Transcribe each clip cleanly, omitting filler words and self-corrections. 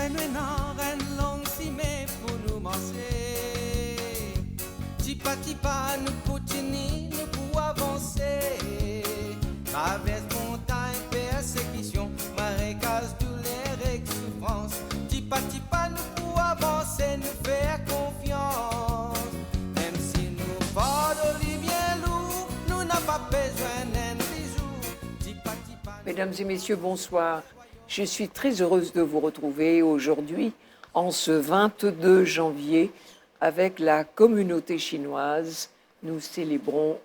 Renan, ren long si mais pour nous manger. Tipa tipa nous continuons, nous pour avancer. Traverse montagne, persécution, marécage, douleur et souffrance. Tipa tipa nous pour avancer, nous faire confiance. Même si nous portons les bien lourd, nous n'avons pas besoin d'un bijou. Tipa tipa. Mesdames et messieurs, bonsoir. Je suis très heureuse de vous retrouver aujourd'hui, en ce 22 janvier, avec la communauté chinoise. Nous célébrons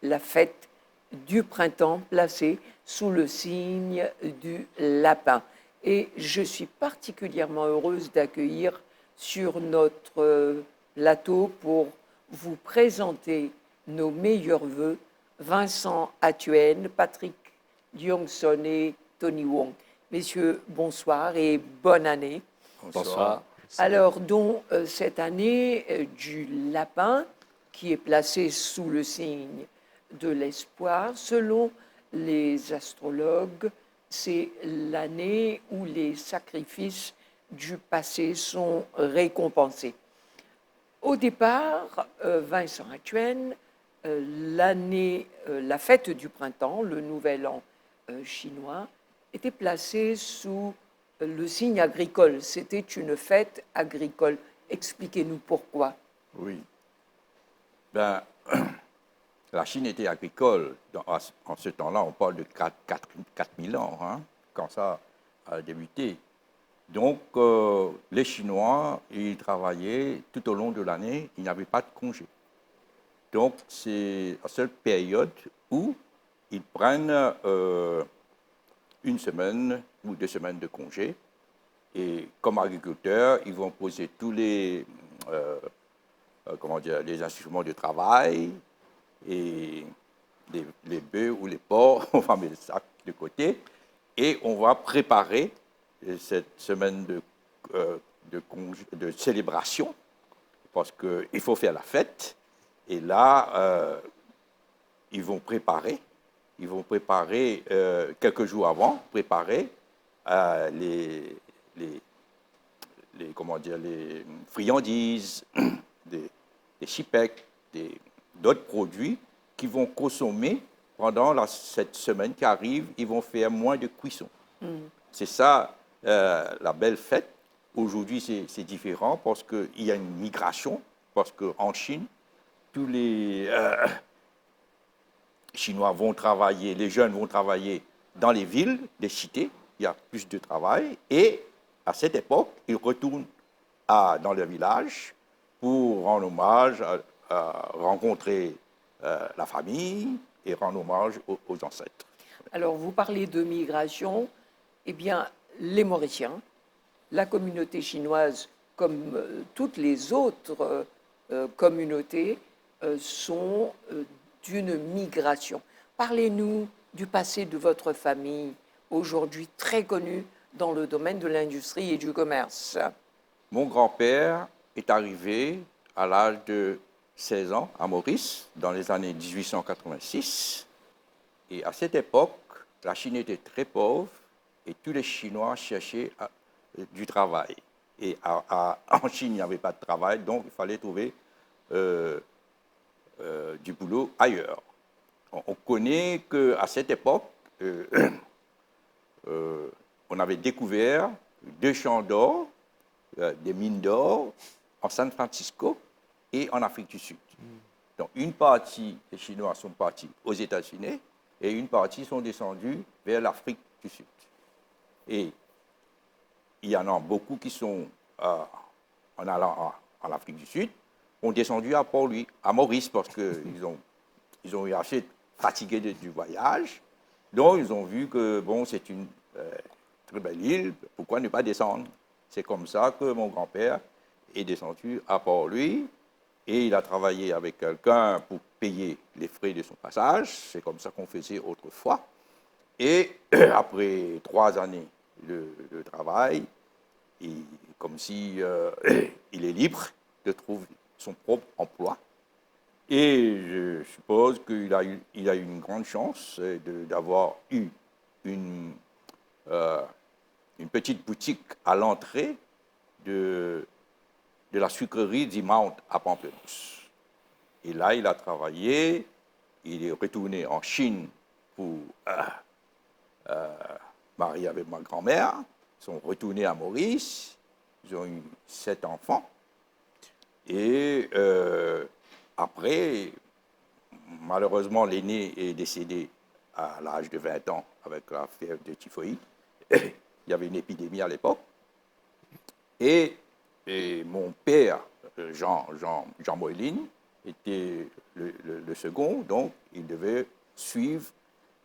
la fête du printemps placée sous le signe du lapin. Et je suis particulièrement heureuse d'accueillir sur notre plateau pour vous présenter nos meilleurs vœux Vincent Hatuen, Patrick Diongson et Tony Wong. Messieurs, bonsoir et bonne année. Bonsoir. Alors, dont cette année du lapin, qui est placé sous le signe de l'espoir, selon les astrologues, c'est l'année où les sacrifices du passé sont récompensés. Au départ, Vincent Hatuen, la fête du printemps, le nouvel an chinois, était placée sous le signe agricole. C'était une fête agricole. Expliquez-nous pourquoi. Oui. Ben, la Chine était agricole. En ce temps-là, on parle de 4000 ans, hein, quand ça a débuté. Donc, les Chinois, ils travaillaient tout au long de l'année, il n'y avait pas de congé. Donc, c'est la seule période où ils prennent une semaine ou 2 semaines de congé. Et comme agriculteurs, ils vont poser tous les instruments de travail et les bœufs ou les porcs, on va mettre le sac de côté et on va préparer cette semaine de célébration parce qu'il faut faire la fête. Et là, ils vont préparer quelques jours avant, les friandises, des chipecs, d'autres produits qui vont consommer pendant cette semaine qui arrive. Ils vont faire moins de cuisson. C'est ça, la belle fête. Aujourd'hui, c'est différent parce qu'il y a une migration, parce qu'en Chine, tous les Chinois vont travailler, les jeunes vont travailler dans les villes, les cités, il y a plus de travail. Et à cette époque, ils retournent dans le village pour rendre hommage, à rencontrer la famille et rendre hommage aux ancêtres. Alors, vous parlez de migration. Eh bien, les Mauriciens, la communauté chinoise, comme toutes les autres communautés, sont d'une migration. Parlez-nous du passé de votre famille, aujourd'hui très connue dans le domaine de l'industrie et du commerce. Mon grand-père est arrivé à l'âge de 16 ans à Maurice, dans les années 1886. Et à cette époque, la Chine était très pauvre et tous les Chinois cherchaient du travail. Et en Chine, il n'y avait pas de travail, donc il fallait trouver du boulot ailleurs. On connaît qu'à cette époque, on avait découvert 2 champs d'or, des mines d'or en San Francisco et en Afrique du Sud. Donc une partie des Chinois sont partis aux États-Unis et une partie sont descendus vers l'Afrique du Sud. Et il y en a beaucoup qui sont, en allant en Afrique du Sud, ont descendu à Port-Louis, à Maurice, parce qu'ils ont eu assez fatigué du voyage. Donc, ils ont vu que, bon, c'est une très belle île, pourquoi ne pas descendre? C'est comme ça que mon grand-père est descendu à Port-Louis et il a travaillé avec quelqu'un pour payer les frais de son passage. C'est comme ça qu'on faisait autrefois. Et après 3 années de travail, comme si il est libre de trouver son propre emploi. Et je suppose qu'il a eu une grande chance d'avoir eu une petite boutique à l'entrée de la sucrerie d'Imount à Pamplemousse. Et là, il a travaillé, il est retourné en Chine pour marier avec ma grand-mère. Ils sont retournés à Maurice, ils ont eu 7 enfants. Et après, malheureusement, l'aîné est décédé à l'âge de 20 ans avec la fièvre de typhoïde. Il y avait une épidémie à l'époque. Et mon père, Jean Moeline, était le second, donc il devait suivre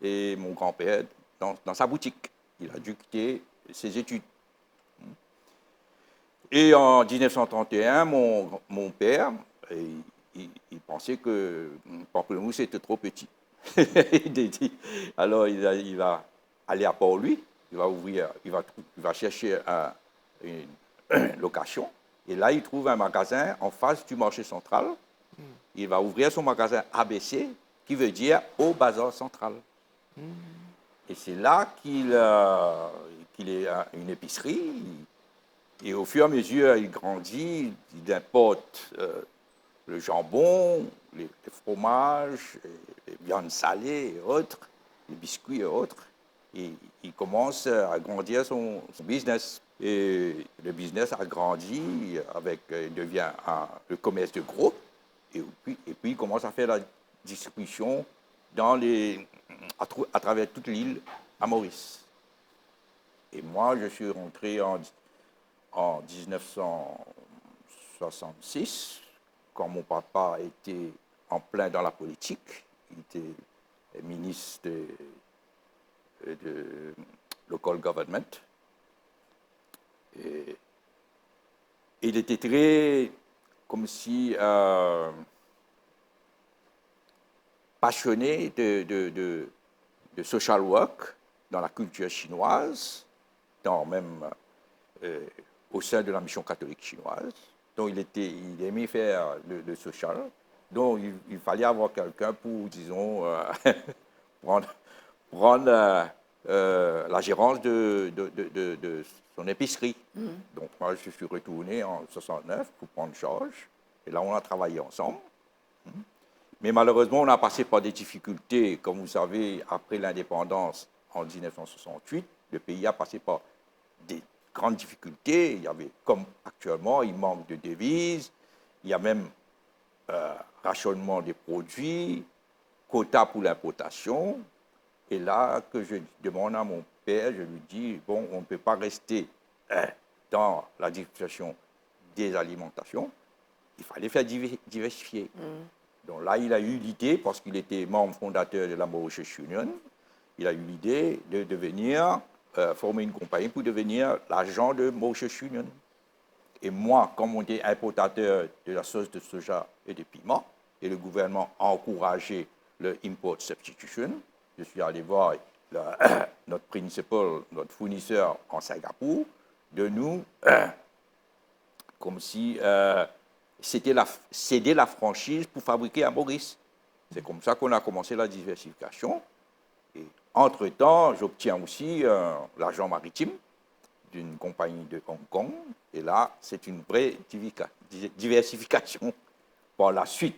mon grand-père dans sa boutique. Il a dû quitter ses études. Et en 1931, mon père, il pensait que Pamplemousse était trop petit. Alors il va aller à Port-Louis, il va chercher une location. Et là, il trouve un magasin en face du marché central. Il va ouvrir son magasin ABC, qui veut dire au bazar central. Et c'est là qu'il est une épicerie. Et au fur et à mesure, il grandit, il importe le jambon, les fromages, les viandes salées et autres, les biscuits et autres. Et il commence à grandir son business. Et le business a grandi, il devient le commerce de groupe. Et puis il commence à faire la distribution à travers toute l'île à Maurice. Et moi, je suis rentré en 1966, quand mon papa était en plein dans la politique. Il était ministre de local government. Et il était très, comme si, passionné de social work dans la culture chinoise, au sein de la mission catholique chinoise. Donc il aimait faire le social. Donc il fallait avoir quelqu'un pour, disons, prendre la gérance de son épicerie. Donc moi, je suis retourné en 69 pour prendre charge. Et là, on a travaillé ensemble. Mais malheureusement, on a passé par des difficultés. Comme vous savez, après l'indépendance en 1968, le pays a passé par des grandes difficultés. Il y avait, comme actuellement, il manque de devises. Il y a même rationnement des produits, quota pour l'importation. Et là, que je demande à mon père, je lui dis, bon, on ne peut pas rester dans la diversification des alimentations. Il fallait faire diversifier. Donc là, il a eu l'idée, parce qu'il était membre fondateur de la Mauritius Union, il a eu l'idée de devenir, former une compagnie pour devenir l'agent de Mauritius Union. Et moi, comme on était importateur de la sauce de soja et de piment, et le gouvernement a encouragé le import substitution, je suis allé voir notre principal, notre fournisseur en Singapour, de nous, comme si c'était céder la franchise pour fabriquer à Maurice. C'est comme ça qu'on a commencé la diversification. Et entre-temps, j'obtiens aussi l'argent maritime d'une compagnie de Hong Kong. Et là, c'est une vraie diversification. Par la suite,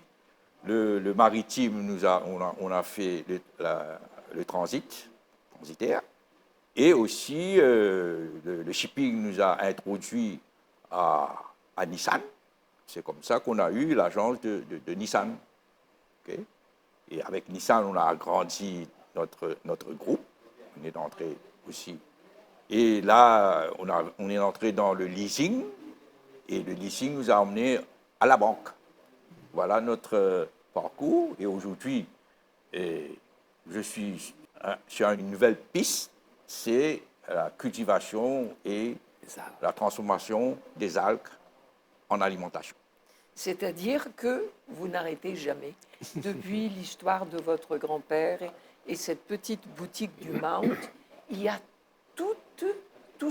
le maritime, on a fait le transitaire. Et aussi, le shipping nous a introduit à Nissan. C'est comme ça qu'on a eu l'agence de Nissan. Okay? Et avec Nissan, on a agrandi notre groupe. On est entré aussi. Et là, on est entré dans le leasing. Et le leasing nous a emmenés à la banque. Voilà notre parcours. Et aujourd'hui, je suis sur une nouvelle piste. C'est la cultivation et la transformation des algues en alimentation. C'est-à-dire que vous n'arrêtez jamais. Depuis l'histoire de votre grand-père et cette petite boutique du Mount, il y a tout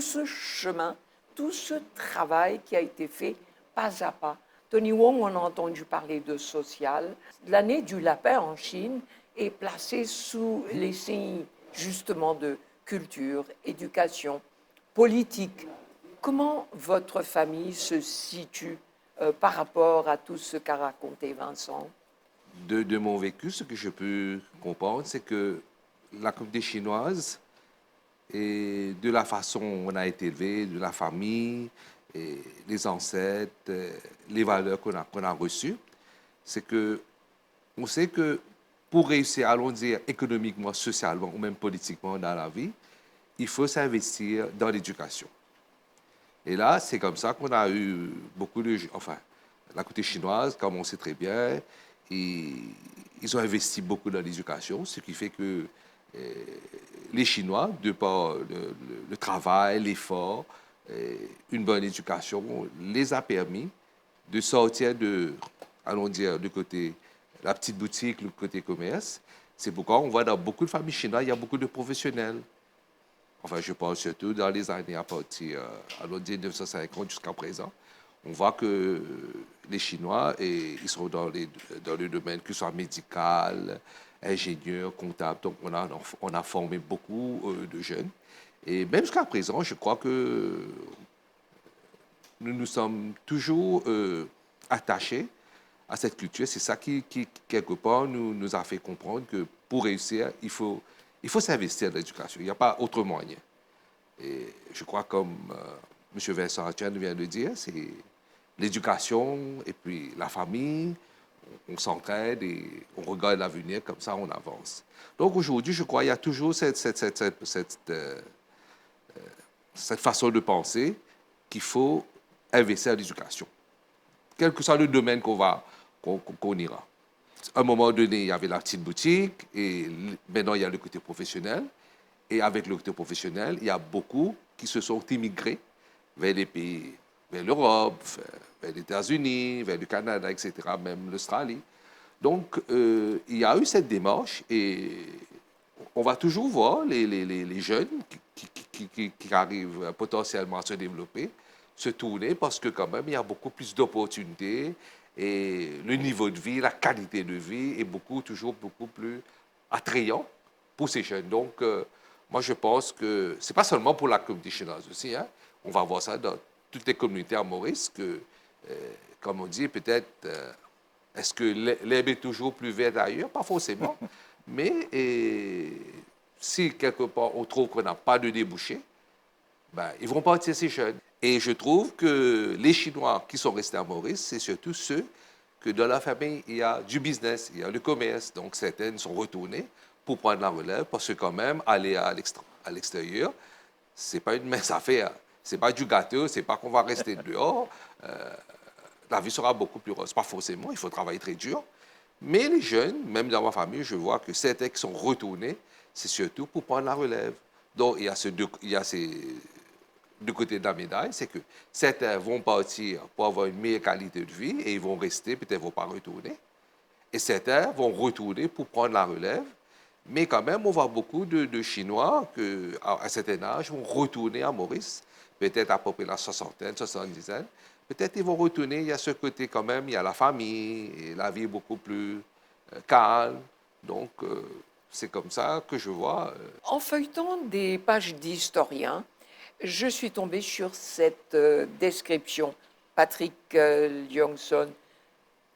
ce chemin, tout ce travail qui a été fait pas à pas. Tony Wong, on a entendu parler de social. L'année du lapin en Chine est placée sous les signes justement de culture, éducation, politique, comment votre famille se situe par rapport à tout ce qu'a raconté Vincent? De mon vécu, ce que je peux comprendre, c'est que la communauté chinoise, et de la façon dont on a été élevé, de la famille, et les ancêtres, les valeurs qu'on a reçues, c'est que on sait que pour réussir, allons dire, économiquement, socialement ou même politiquement dans la vie, il faut s'investir dans l'éducation. Et là, c'est comme ça qu'on a eu beaucoup de... Enfin, la communauté chinoise, comme on sait très bien, ils ont investi beaucoup dans l'éducation, ce qui fait que les Chinois, de par le travail, l'effort, une bonne éducation, les a permis de sortir de, allons dire, du côté la petite boutique, le côté commerce. C'est pourquoi on voit dans beaucoup de familles chinoises, il y a beaucoup de professionnels. Enfin, je parle surtout dans les années à partir, allons dire, 1950 jusqu'à présent. On voit que les Chinois, ils sont dans le domaine, que ce soit médical, ingénieur, comptable. Donc, on a formé beaucoup de jeunes. Et même jusqu'à présent, je crois que nous nous sommes toujours attachés à cette culture. C'est ça qui quelque part, nous a fait comprendre que pour réussir, il faut s'investir dans l'éducation. Il n'y a pas autre moyen. Et je crois, comme M. Vincent Etienne vient de dire, c'est l'éducation et puis la famille, on s'entraide et on regarde l'avenir, comme ça on avance. Donc aujourd'hui, je crois qu'il y a toujours cette façon de penser qu'il faut investir dans l'éducation, quel que soit le domaine qu'on ira. À un moment donné, il y avait la petite boutique et maintenant il y a le côté professionnel. Et avec le côté professionnel, il y a beaucoup qui se sont immigrés vers les pays, vers l'Europe, vers les États-Unis, vers le Canada, etc., même l'Australie. Donc, il y a eu cette démarche et on va toujours voir les jeunes qui arrivent potentiellement à se développer, se tourner parce que quand même, il y a beaucoup plus d'opportunités et le niveau de vie, la qualité de vie est toujours beaucoup plus attrayant pour ces jeunes. Donc, moi, je pense que ce n'est pas seulement pour la communauté chinoise aussi. Hein. On va voir ça dans toutes les communautés à Maurice, que, comme on dit, peut-être, est-ce que l'herbe est toujours plus verte ailleurs? Pas forcément. Mais si quelque part on trouve qu'on n'a pas de débouché, ben, ils vont partir ces jeunes. Et je trouve que les Chinois qui sont restés à Maurice, c'est surtout ceux que dans la famille, il y a du business, il y a le commerce. Donc, certaines sont retournées pour prendre la relève, parce que quand même, aller à l'extérieur, ce n'est pas une mince affaire. Ce n'est pas du gâteau, ce n'est pas qu'on va rester dehors. La vie sera beaucoup plus rose. Pas forcément, il faut travailler très dur. Mais les jeunes, même dans ma famille, je vois que certains qui sont retournés, c'est surtout pour prendre la relève. Donc, il y a ces deux côtés de la médaille, c'est que certains vont partir pour avoir une meilleure qualité de vie et ils vont rester, peut-être ne vont pas retourner. Et certains vont retourner pour prendre la relève. Mais quand même, on voit beaucoup de Chinois qui, à un certain âge, vont retourner à Maurice, peut-être à peu près la soixantaine, 70aine. Peut-être ils vont retourner, il y a ce côté quand même, il y a la famille, et la vie est beaucoup plus calme. Donc, c'est comme ça que je vois. En feuilletant des pages d'historiens, je suis tombée sur cette description. Patrick Liongson,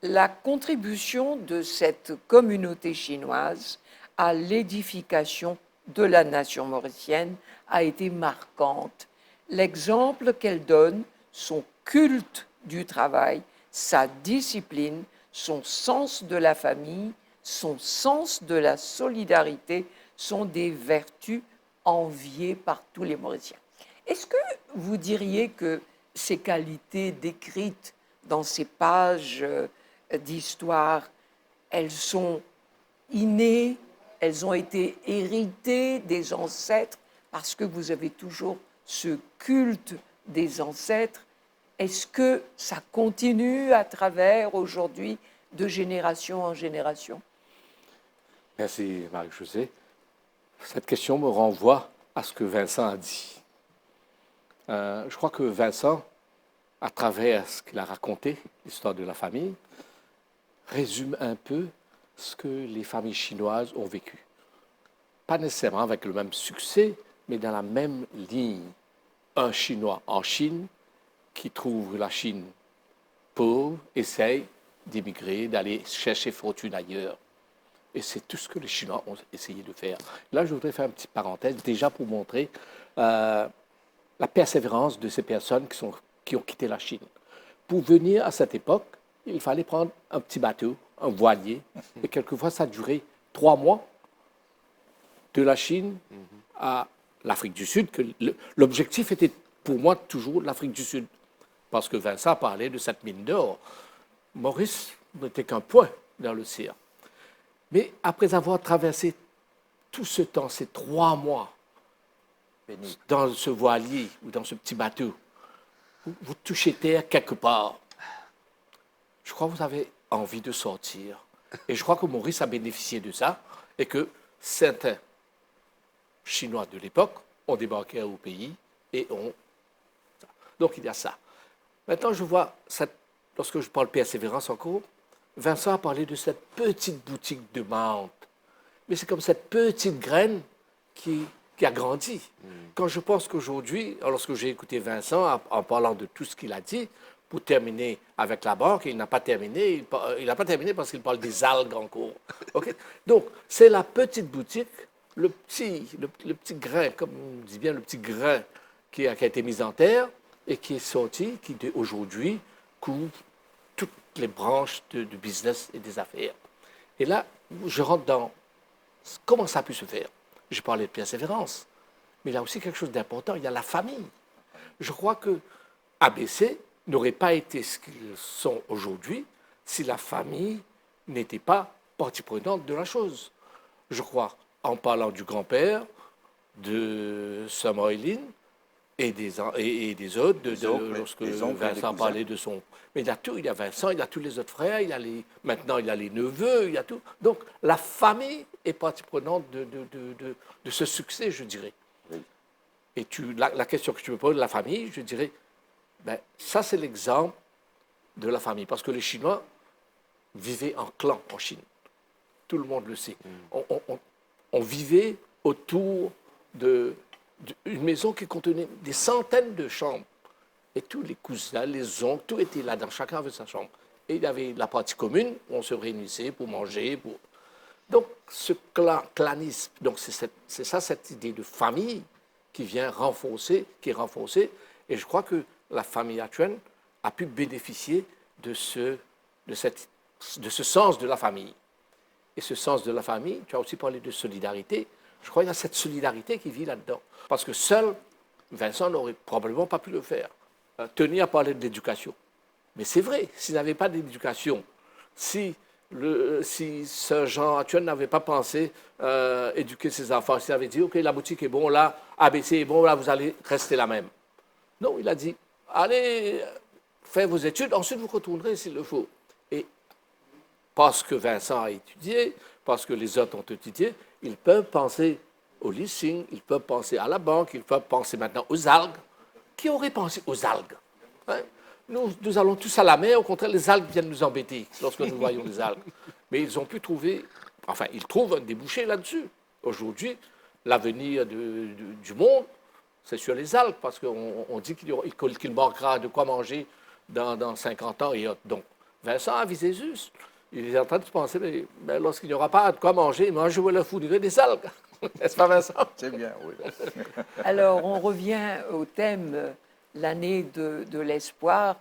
la contribution de cette communauté chinoise à l'édification de la nation mauricienne a été marquante. L'exemple qu'elle donne, son culte du travail, sa discipline, son sens de la famille, son sens de la solidarité sont des vertus enviées par tous les Mauriciens. Est-ce que vous diriez que ces qualités décrites dans ces pages d'histoire, elles sont innées, elles ont été héritées des ancêtres parce que vous avez toujours ce culte des ancêtres? Est-ce que ça continue à travers aujourd'hui de génération en génération? Merci Marie-Josée. Cette question me renvoie à ce que Vincent a dit. Je crois que Vincent, à travers ce qu'il a raconté, l'histoire de la famille, résume un peu ce que les familles chinoises ont vécu. Pas nécessairement avec le même succès, mais dans la même ligne. un Chinois en Chine qui trouve la Chine pauvre, essaye d'émigrer, d'aller chercher fortune ailleurs. Et c'est tout ce que les Chinois ont essayé de faire. Là, je voudrais faire une petite parenthèse, déjà pour montrer la persévérance de ces personnes qui ont quitté la Chine. Pour venir à cette époque, il fallait prendre un petit bateau, un voilier, et quelquefois ça durait 3 mois de la Chine à l'Afrique du Sud. L'objectif était pour moi toujours l'Afrique du Sud, parce que Vincent parlait de cette mine d'or. Maurice n'était qu'un point dans l'océan. Mais après avoir traversé tout ce temps, ces 3 mois, dans ce voilier ou dans ce petit bateau, vous touchez terre quelque part. Je crois que vous avez envie de sortir. Et je crois que Maurice a bénéficié de ça et que certains Chinois de l'époque ont débarqué au pays et ont... Donc il y a ça. Maintenant, je vois, lorsque je parle persévérance encore, Vincent a parlé de cette petite boutique de menthe. Mais c'est comme cette petite graine qui a grandi. Quand je pense qu'aujourd'hui, lorsque j'ai écouté Vincent en parlant de tout ce qu'il a dit, pour terminer avec la banque, il n'a pas terminé. Il n'a pas terminé parce qu'il parle des algues encore. Okay? Donc, c'est la petite boutique, le petit grain, comme on dit bien, le petit grain qui a été mis en terre et qui est sorti, qui aujourd'hui couvre toutes les branches du business et des affaires. Et là, je rentre dans comment ça a pu se faire. J'ai parlé de persévérance, mais il y a aussi quelque chose d'important, il y a la famille. Je crois que ABC n'aurait pas été ce qu'ils sont aujourd'hui si la famille n'était pas partie prenante de la chose. Je crois, en parlant du grand-père, de Samuelin et des autres, lorsque Vincent parlait de son... Mais il y a tout, il y a Vincent, il y a tous les autres frères, maintenant il y a les neveux, il y a tout. Donc la famille est partie prenante de ce succès, je dirais. Oui. Et la question que tu me poses, la famille, je dirais, ben, ça c'est l'exemple de la famille. Parce que les Chinois vivaient en clan en Chine. Tout le monde le sait. On vivait autour d'une maison qui contenait des centaines de chambres. Et tous les cousins, les oncles, tout était là, chacun avait sa chambre. Et il y avait la partie commune, où on se réunissait pour manger. Donc, ce clanisme, donc c'est ça, cette idée de famille qui vient renforcer, qui est renforcée. Et je crois que la famille actuelle a pu bénéficier de ce sens de la famille. Et ce sens de la famille, tu as aussi parlé de solidarité. Je crois qu'il y a cette solidarité qui vit là-dedans. Parce que seul, Vincent n'aurait probablement pas pu le faire. Tony a parlé de l'éducation. Mais c'est vrai, s'il n'avait pas d'éducation, si ce Jean actuel n'avait pas pensé éduquer ses enfants, s'il avait dit, OK, la boutique est bon, là, ABC est bon, là, vous allez rester la même. Non, il a dit, allez faire vos études, ensuite vous retournerez s'il le faut. Et parce que Vincent a étudié, parce que les autres ont étudié, ils peuvent penser au leasing, ils peuvent penser à la banque, ils peuvent penser maintenant aux algues. Qui aurait pensé aux algues? Hein? Nous allons tous à la mer, au contraire, les algues viennent nous embêter lorsque nous voyons les algues. Mais ils ont pu trouver, enfin, ils trouvent un débouché là-dessus. Aujourd'hui, l'avenir du monde, c'est sur les algues, parce qu'on dit qu'il manquera de quoi manger dans 50 ans et autres. Donc, Vincent a visé juste. Il est en train de se penser, mais lorsqu'il n'y aura pas de quoi manger, moi, je vais leur fournir des algues. N'est-ce pas, Vincent? C'est bien, oui. Alors, on revient au thème l'année de l'espoir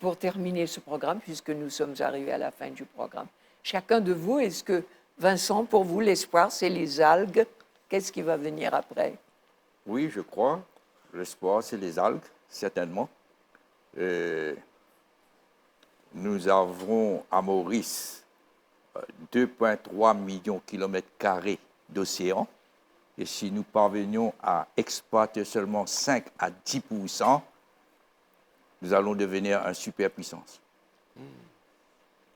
pour terminer ce programme, puisque nous sommes arrivés à la fin du programme. Chacun de vous, est-ce que, Vincent, pour vous, l'espoir, c'est les algues? Qu'est-ce qui va venir après? Oui, je crois. L'espoir, c'est les algues, certainement. Nous avons à Maurice 2,3 millions de kilomètres carrés d'océan. Et si nous parvenions à exploiter seulement 5 à 10%, nous allons devenir une superpuissance.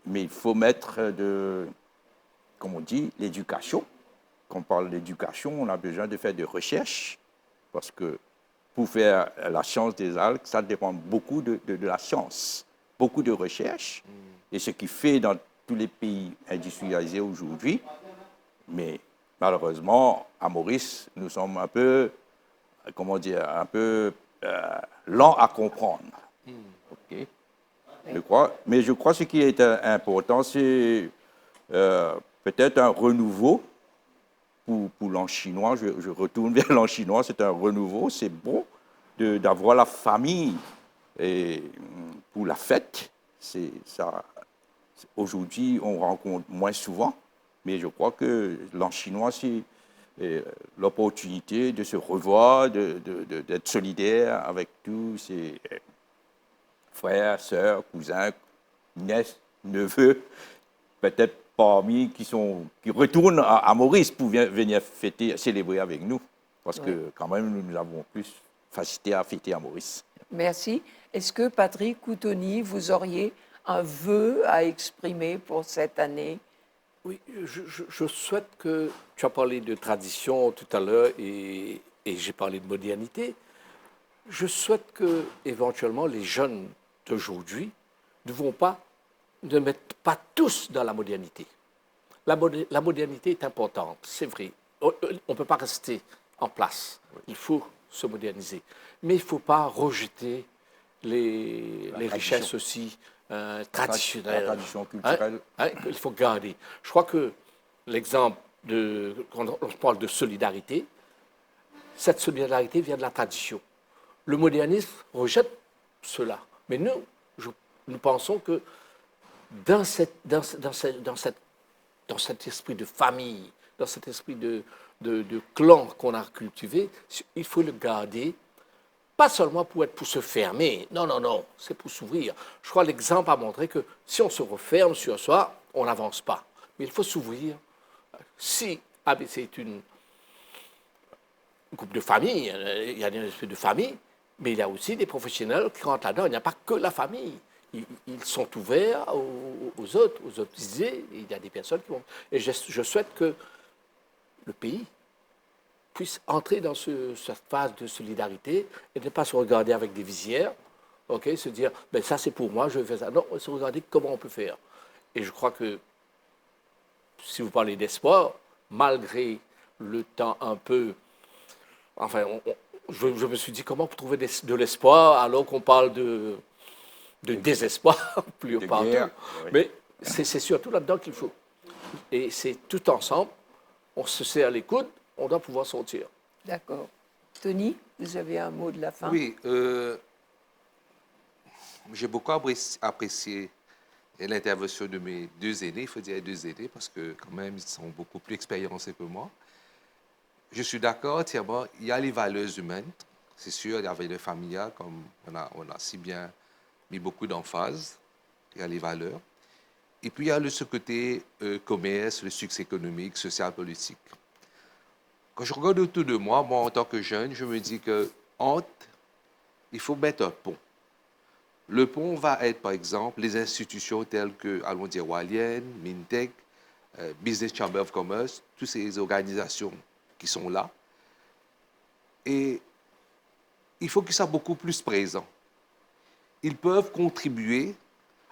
Mais il faut mettre comme on dit, l'éducation. Quand on parle d'éducation, on a besoin de faire des recherches, parce que pour faire la science des algues, ça dépend beaucoup de la science, beaucoup de recherches, et ce qui fait dans tous les pays industrialisés aujourd'hui. Mais malheureusement, à Maurice, nous sommes un peu, comment dire, un peu lent à comprendre. Ok. Mais je crois que ce qui est important, c'est peut-être un renouveau pour l'an chinois. Je retourne vers l'an chinois, c'est un renouveau, c'est bon d'avoir la famille et pour la fête. C'est ça. Aujourd'hui, on rencontre moins souvent, mais je crois que l'an chinois, c'est l'opportunité de se revoir, d'être solidaire avec tous ses frères, sœurs, cousins, nièces, neveux, peut-être parmi qui retournent à Maurice pour venir fêter, célébrer avec nous, parce que quand même, nous avons plus facilité à fêter à Maurice. Merci. Est-ce que Patrick ou Tony, vous auriez un vœu à exprimer pour cette année? Oui, je souhaite que, tu as parlé de tradition tout à l'heure et j'ai parlé de modernité. Je souhaite que, éventuellement, les jeunes d'aujourd'hui ne mettent pas tous dans la modernité. La modernité est importante, c'est vrai. On ne peut pas rester en place. Il faut se moderniser. Mais il ne faut pas rejeter les richesses aussi traditionnelles. La tradition culturelle. Il faut garder. Je crois que l'exemple quand on parle de solidarité, cette solidarité vient de la tradition. Le modernisme rejette cela. Mais nous pensons que dans cet esprit de famille, dans cet esprit de clan qu'on a cultivé, il faut le garder, pas seulement pour se fermer. Non, c'est pour s'ouvrir. Je crois que l'exemple a montré que si on se referme sur soi, on n'avance pas. Mais il faut s'ouvrir. Si ABC est un groupe de famille, il y a une espèce de famille, mais il y a aussi des professionnels qui rentrent là-dedans. Il n'y a pas que la famille. Ils sont ouverts aux autres idées. Il y a des personnes qui vont... Et je souhaite que le pays puisse entrer dans cette phase de solidarité et ne pas se regarder avec des visières, se dire, ben ça c'est pour moi, je vais faire ça. Non, se regarder comment on peut faire. Et je crois que, si vous parlez d'espoir, malgré le temps un peu... Enfin, je me suis dit, comment trouver de l'espoir alors qu'on parle de désespoir plus De partout. guerre, oui. Mais c'est surtout là-dedans qu'il faut. Et c'est tout ensemble, on se serre les coudes, on doit pouvoir sortir. D'accord. Tony, vous avez un mot de la fin? Oui, j'ai beaucoup apprécié l'intervention de mes deux aînés, il faut dire deux aînés, parce que quand même, ils sont beaucoup plus expérimentés que moi. Je suis d'accord entièrement, il y a les valeurs humaines, c'est sûr, il y a les valeurs familiales, comme on a si bien mis beaucoup d'emphase, il y a les valeurs. Et puis, il y a ce côté commerce, le succès économique, social, politique. Quand je regarde autour de moi, moi, en tant que jeune, je me dis que il faut mettre un pont. Le pont va être, par exemple, les institutions telles que, allons dire, Walienne, Mintech, Business Chamber of Commerce, toutes ces organisations qui sont là. Et il faut qu'ils soient beaucoup plus présents. Ils peuvent contribuer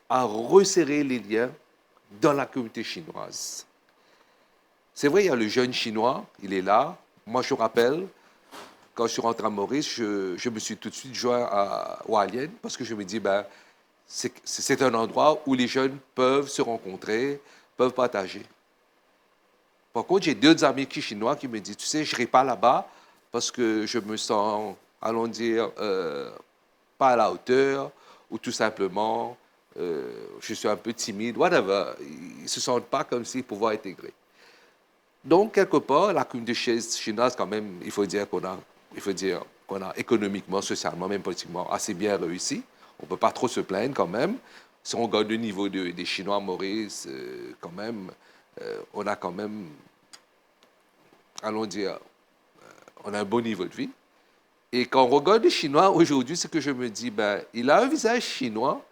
à resserrer les liens dans la communauté chinoise. C'est vrai, il y a le jeune chinois, il est là. Moi, je me rappelle, quand je suis rentré à Maurice, je me suis tout de suite joint à Walienne parce que je me dis, ben, c'est un endroit où les jeunes peuvent se rencontrer, peuvent partager. Par contre, j'ai deux amis chinois qui me disent, tu sais, je n'irai pas là-bas parce que je me sens, allons dire, pas à la hauteur ou tout simplement, je suis un peu timide, whatever. Ils ne se sentent pas comme s'ils pouvaient intégrer. Donc, quelque part, la communauté chinoise, quand même, il faut dire qu'on a économiquement, socialement, même politiquement, assez bien réussi. On ne peut pas trop se plaindre quand même. Si on regarde le niveau des Chinois à Maurice, quand même, on a quand même, allons dire, on a un bon niveau de vie. Et quand on regarde les Chinois aujourd'hui, c'est que je me dis, ben, il a un visage chinois,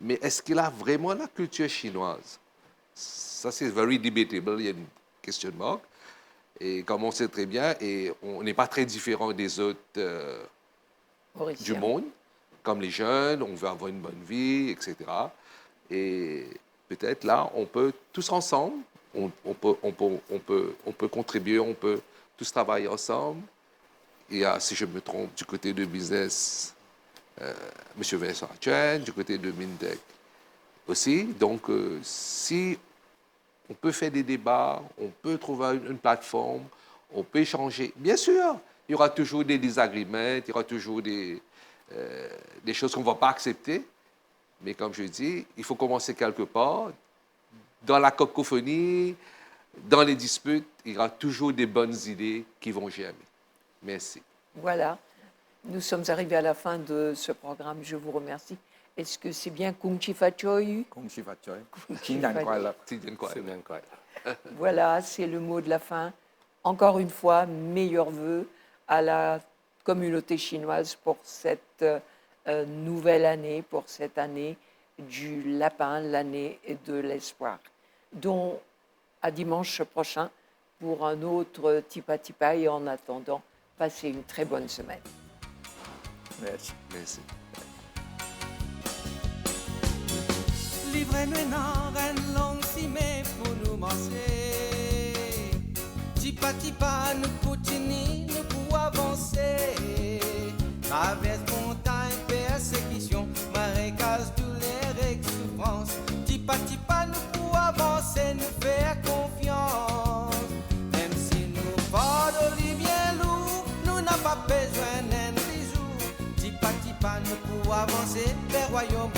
mais est-ce qu'il a vraiment la culture chinoise? Ça, c'est very debatable, il y a une question marque. Et comme on sait très bien, et on n'est pas très différent des autres du monde, comme les jeunes, on veut avoir une bonne vie, etc. Et peut-être là, on peut tous ensemble, on peut contribuer, on peut tous travailler ensemble il y a, si je me trompe, du côté de business, M. Vincent Chen, du côté de Mindec aussi. Donc, si on peut faire des débats, on peut trouver une plateforme, on peut échanger. Bien sûr, il y aura toujours des désagréments, il y aura toujours des choses qu'on ne va pas accepter. Mais comme je dis, il faut commencer quelque part. Dans la cacophonie, dans les disputes, il y aura toujours des bonnes idées qui vont germer. Merci. Voilà, nous sommes arrivés à la fin de ce programme. Je vous remercie. Est-ce que c'est bien Kung Chi Fa Choi? Kung Chi Fa Choi. Chin Dan Kwai Lak. C'est bien quoi? C'est bien quoi. Voilà, c'est le mot de la fin. Encore une fois, meilleurs vœux à la communauté chinoise pour cette nouvelle année, pour cette année du lapin, l'année de l'espoir. Donc, à dimanche prochain pour un autre Tipa Tipa et en attendant, passez une très bonne semaine. Merci. Merci. Livre maintenant, reine longue si mais pour nous marcher. Tipa tipa, nous continuons, nous pour avancer. Traverse montagne, persécution, marécage, douleur et souffrance. Tipa tipa, nous pour avancer, nous faire confiance. Même si nous fardeaux bien lourd, nous n'a pas besoin d'un bisou. Tipa tipa, nous pour avancer vers royaume.